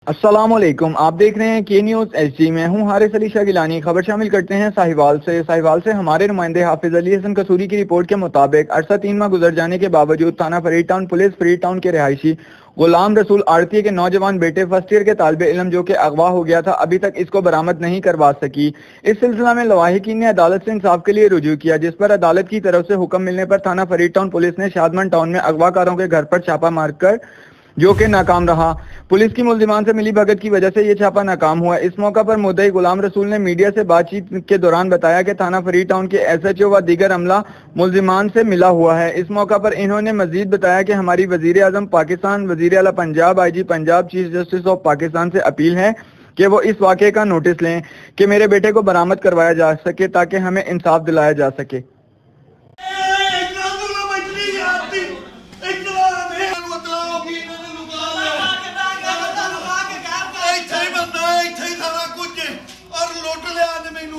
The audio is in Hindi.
अस्सलामुअलैकुम, आप देख रहे हैं के न्यूज़ एचडी। मैं हूं हारिस अली शाह गिलानी। खबर शामिल करते हैं साहिवाल से हमारे नुमाइंदे हाफिज अली हसन कसूरी की रिपोर्ट के मुताबिक अरसा 3 माह गुजर जाने के बावजूद थाना Farid town police Farid town के रिहायशी गुलाम रसूल आड़ती के नौजवान बेटे फर्स्ट ईयर के तालिबे इल्म जो कि अगवा हो गया था, अभी तक इसको बरामद नहीं करवा सकी। इस सिलसिला में लवाहिकीन ने अदालत से इंसाफ के लिए रुजू किया, जिस पर अदालत की तरफ से हुक्म मिलने पर थाना फरीद टाउन पुलिस ने शादमन टाउन में अगवाकारों के घर पर छापा मारकर जो कि नाकाम रहा। पुलिस की मुल्जिमान से मिली भगत की वजह से ये छापा नाकाम हुआ। इस मौका पर मुद्दई गुलाम रसूल ने मीडिया से बातचीत के दौरान बताया कि थाना फरीद टाउन के एसएचओ व दीगर अमला मुल्जिमान से मिला हुआ है। इस मौका पर इन्होंने मजीद बताया कि हमारी वजीर आजम पाकिस्तान, वजीर आला Punjab, IG Punjab, chief justice of Pakistan से अपील है कि वो इस वाक़े का नोटिस लें कि मेरे बेटे को बरामद करवाया जा सके ताकि हमें इंसाफ दिलाया जा सके। और लुट लिया मैनू